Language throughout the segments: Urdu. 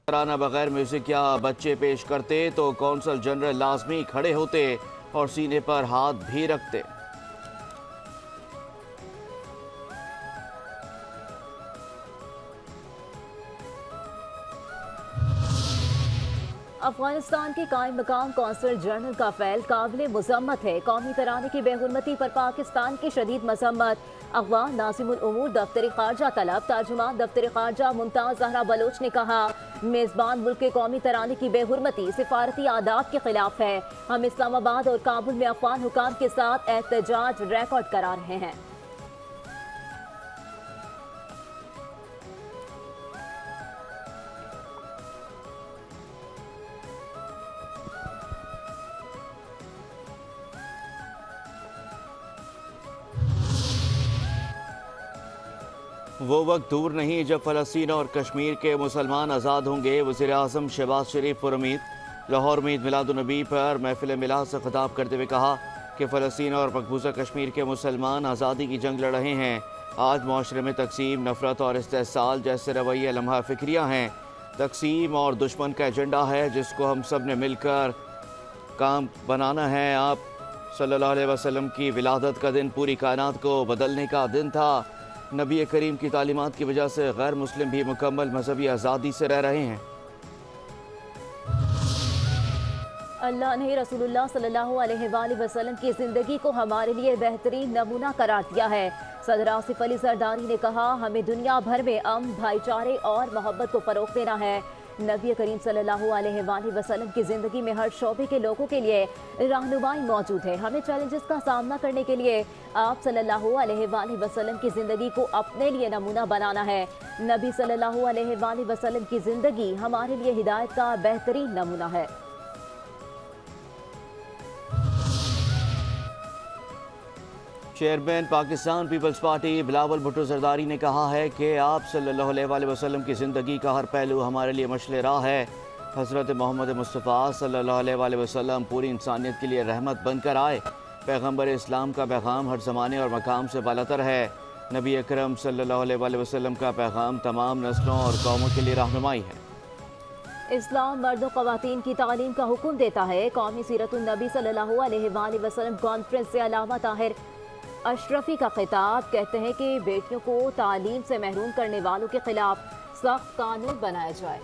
ترانہ بغیر میوزک یا بچے پیش کرتے تو کونسل جنرل لازمی کھڑے ہوتے اور سینے پر ہاتھ بھی رکھتے۔ افغانستان کے قائم مقام کونسل جنرل کا فعل قابل مذمت ہے۔ قومی ترانے کی بے حرمتی پر پاکستان کی شدید مذمت۔ افغان ناظم الامور دفتر خارجہ طلب ترجمان دفتر خارجہ ممتاز زہرا بلوچ نے کہا، میزبان ملک کے قومی ترانے کی بے حرمتی سفارتی آداب کے خلاف ہے۔ ہم اسلام آباد اور کابل میں افغان حکام کے ساتھ احتجاج ریکارڈ کرا رہے ہیں۔ وہ وقت دور نہیں جب فلسطین اور کشمیر کے مسلمان آزاد ہوں گے۔ وزیر اعظم شہباز شریف پر امید۔ لاہور میں عید میلاد النبی پر محفل میلاد سے خطاب کرتے ہوئے کہا کہ فلسطین اور مقبوضہ کشمیر کے مسلمان آزادی کی جنگ لڑ رہے ہیں۔ آج معاشرے میں تقسیم، نفرت اور استحصال جیسے رویے لمحہ فکریہ ہیں۔ تقسیم اور دشمن کا ایجنڈا ہے جس کو ہم سب نے مل کر کام بنانا ہے۔ آپ صلی اللہ علیہ وسلم کی ولادت کا دن پوری کائنات کو بدلنے کا دن تھا۔ نبی کریم کی تعلیمات کی وجہ سے غیر مسلم بھی مکمل مذہبی آزادی سے رہ رہے ہیں۔ اللہ نے رسول اللہ صلی اللہ علیہ وآلہ وسلم کی زندگی کو ہمارے لیے بہترین نمونہ قرار دیا ہے۔ صدر آصف علی زرداری نے کہا، ہمیں دنیا بھر میں امن، بھائی چارے اور محبت کو فروغ دینا ہے۔ نبی کریم صلی اللہ علیہ وآلہ وسلم کی زندگی میں ہر شعبے کے لوگوں کے لیے رہنمائی موجود ہے۔ ہمیں چیلنجز کا سامنا کرنے کے لیے آپ صلی اللہ علیہ وآلہ وسلم کی زندگی کو اپنے لیے نمونہ بنانا ہے۔ نبی صلی اللہ علیہ وآلہ وسلم کی زندگی ہمارے لیے ہدایت کا بہترین نمونہ ہے۔ چیئرمین پاکستان پیپلز پارٹی بلاول بھٹو زرداری نے کہا ہے کہ آپ صلی اللہ علیہ وآلہ وسلم کی زندگی کا ہر پہلو ہمارے لیے مشعل راہ ہے۔ حضرت محمد مصطفیٰ صلی اللہ علیہ وآلہ وسلم پوری انسانیت کے لیے رحمت بن کر آئے۔ پیغمبر اسلام کا پیغام ہر زمانے اور مقام سے بالاتر ہے۔ نبی اکرم صلی اللہ علیہ وآلہ وسلم کا پیغام تمام نسلوں اور قوموں کے لیے رہنمائی ہے۔ اسلام مرد و خواتین کی تعلیم کا حکم دیتا ہے۔ قومی سیرت النبی صلی اللہ علیہ وآلہ وسلم کانفرنس سے علامہ طاہر اشرفی کا خطاب، کہتے ہیں کہ بیٹیوں کو تعلیم سے محروم کرنے والوں کے خلاف سخت قانون بنایا جائے۔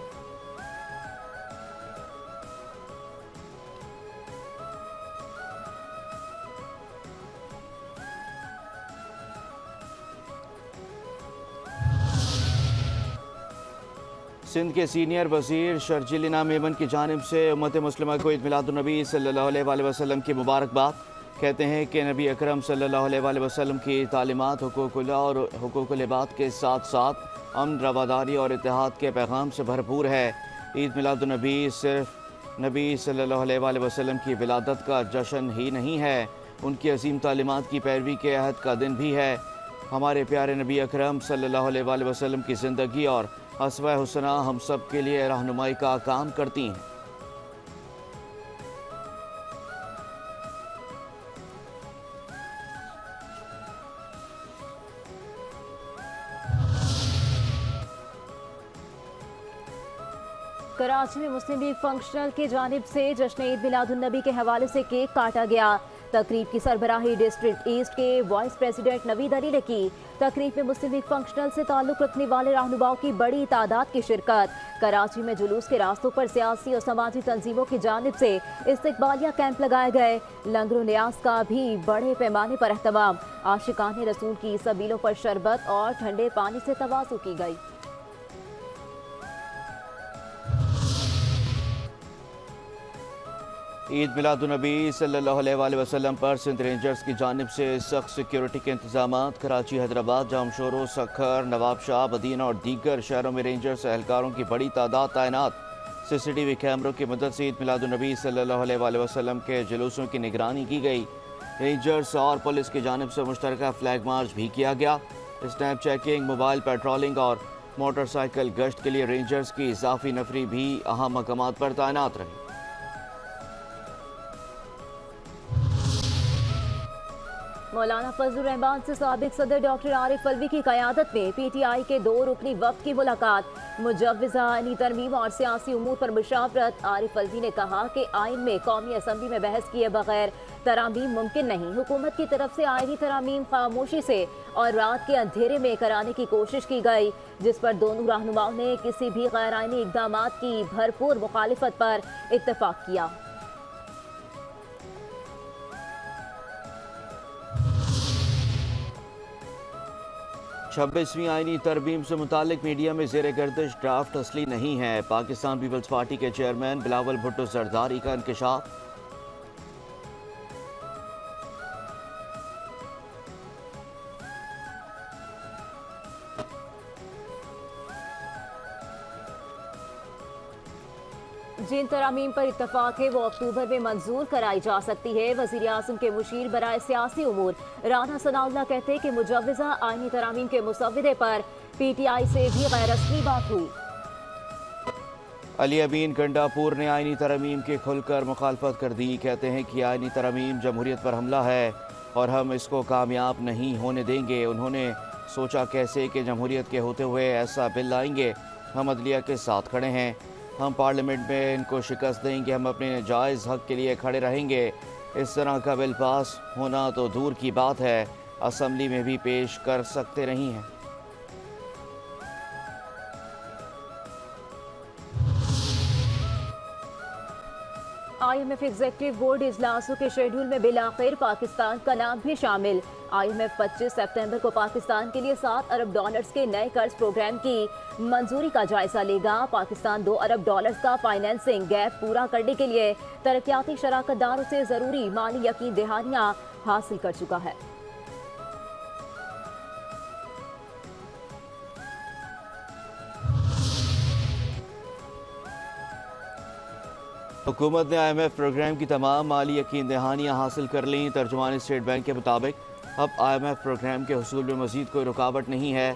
سندھ کے سینئر وزیر شرجیل میمن کی جانب سے امت مسلمہ کو عید میلاد النبی صلی اللہ علیہ وآلہ وسلم کی مبارکباد۔ کہتے ہیں کہ نبی اکرم صلی اللہ علیہ وآلہ وسلم کی تعلیمات حقوق اللہ اور حقوق العباد کے ساتھ ساتھ امن، رواداری اور اتحاد کے پیغام سے بھرپور ہے۔ عید میلاد النبی صرف نبی صلی اللہ علیہ وآلہ وسلم کی ولادت کا جشن ہی نہیں ہے، ان کی عظیم تعلیمات کی پیروی کے عہد کا دن بھی ہے۔ ہمارے پیارے نبی اکرم صلی اللہ علیہ وآلہ وسلم کی زندگی اور اسوہ حسنہ ہم سب کے لیے رہنمائی کا کام کرتی ہیں۔ کراچی میں مسلم لیگ فنکشنل کی جانب سے جشن عید میلاد النبی کے حوالے سے کیک کاٹا گیا۔ تقریب کی سربراہی ڈسٹرکٹ ایسٹ کے وائس پریزیڈنٹ نوید علی نے کی۔ تقریب میں مسلم لیگ فنکشنل سے تعلق رکھنے والے رہنماؤں کی بڑی تعداد کی شرکت۔ کراچی میں جلوس کے راستوں پر سیاسی اور سماجی تنظیموں کی جانب سے استقبالیہ کیمپ لگائے گئے۔ لنگر و نیاز کا بھی بڑے پیمانے پر اہتمام۔ عاشقان رسول کی سبیلوں پر شربت اور ٹھنڈے پانی سے تواضع کی گئی۔ عید میلاد النبی صلی اللہ علیہ وآلہ وسلم پر سندھ رینجرز کی جانب سے سخت سیکیورٹی کے انتظامات۔ کراچی، حیدرآباد، جامشورو، سکھر، نواب شاہ، مدینہ اور دیگر شہروں میں رینجرز اہلکاروں کی بڑی تعداد تعینات۔ سی سی ٹی وی کیمروں کی مدد سے عید میلاد النبی صلی اللہ علیہ وآلہ وسلم کے جلوسوں کی نگرانی کی گئی۔ رینجرز اور پولیس کی جانب سے مشترکہ فلیگ مارچ بھی کیا گیا۔ اسنیپ چیکنگ، موبائل پیٹرولنگ اور موٹر سائیکل گشت کے لیے رینجرز کی اضافی نفری بھی اہم مقامات پر تعینات رہی۔ مولانا فضل الرحمان سے سابق صدر ڈاکٹر عارف الوی کی قیادت میں پی ٹی آئی کے 2 رکنی وفد کی ملاقات، مجوزہ آئینی ترمیم اور سیاسی امور پر مشاورت۔ عارف الوی نے کہا کہ آئین میں قومی اسمبلی میں بحث کیے بغیر ترامیم ممکن نہیں۔ حکومت کی طرف سے آئینی ترامیم خاموشی سے اور رات کے اندھیرے میں کرانے کی کوشش کی گئی، جس پر دونوں رہنماؤں نے کسی بھی غیر آئینی اقدامات کی بھرپور مخالفت پر اتفاق کیا۔ 26ویں آئینی ترمیم سے متعلق میڈیا میں زیر گردش ڈرافٹ اصلی نہیں ہے، پاکستان پیپلز پارٹی کے چیئرمین بلاول بھٹو زرداری کا انکشاف۔ جن ترامیم پر اتفاق ہے وہ اکتوبر میں منظور کرائی جا سکتی ہے۔ وزیر اعظم کے مشیر برائے سیاسی امور رانا ثناء اللہ کہتے کہ مجوزہ آئینی ترامیم کے مسودے پر پی ٹی آئی سے بھی غیر رسمی بات ہوئی۔ علی امین گنڈاپور نے آئینی ترامیم کی کھل کر مخالفت کر دی، کہتے ہیں کہ آئینی ترامیم جمہوریت پر حملہ ہے اور ہم اس کو کامیاب نہیں ہونے دیں گے۔ انہوں نے سوچا کیسے کہ جمہوریت کے ہوتے ہوئے ایسا بل لائیں گے۔ ہم عدلیہ کے ساتھ کھڑے ہیں، ہم پارلیمنٹ میں ان کو شکست دیں گے، ہم اپنے جائز حق کے لیے کھڑے رہیں گے۔ اس طرح کا بل پاس ہونا تو دور کی بات ہے، اسمبلی میں بھی پیش کر سکتے نہیں ہیں۔ I M F executive board اجلاسوں کے شیڈول میں بالآخر پاکستان کا نام بھی شامل۔ آئی ایم ایف 25 سپتمبر کو پاکستان کے لیے $7 ارب کے نئے قرض پروگرام کی منظوری کا جائزہ لے گا۔ پاکستان $2 ارب کا فائنینسنگ گیپ پورا کرنے کے لیے ترقیاتی شراکت داروں سے ضروری مالی یقین دہانیاں حاصل کر چکا ہے۔ حکومت نے آئی ایم ایف پروگرام کی تمام مالی یقین دہانیاں حاصل کر لیں۔ ترجمان اسٹیٹ بینک کے مطابق اب آئی ایم ایف پروگرام کے حصول میں مزید کوئی رکاوٹ نہیں ہے۔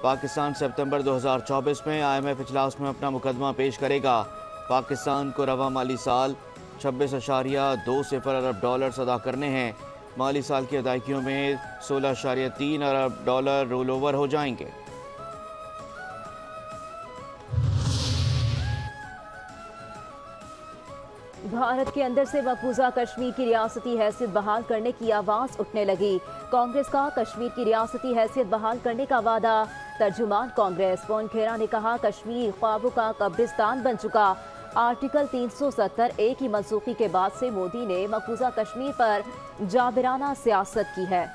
پاکستان ستمبر 2024 میں آئی ایم ایف اجلاس میں اپنا مقدمہ پیش کرے گا۔ پاکستان کو رواں مالی سال $26.20 ارب ادا کرنے ہیں۔ مالی سال کی ادائیگیوں میں $16.3 ارب رول اوور ہو جائیں گے۔ بھارت کے اندر سے مقبوضہ کشمیر کی ریاستی حیثیت بحال کرنے کی آواز اٹھنے لگی۔ کانگریس کا کشمیر کی ریاستی حیثیت بحال کرنے کا وعدہ۔ ترجمان کانگریس پون کھیرا نے کہا کشمیر خوابوں کا قبرستان بن چکا۔ آرٹیکل 370(a) کی منسوخی کے بعد سے مودی نے مقبوضہ کشمیر پر جابرانہ سیاست کی ہے۔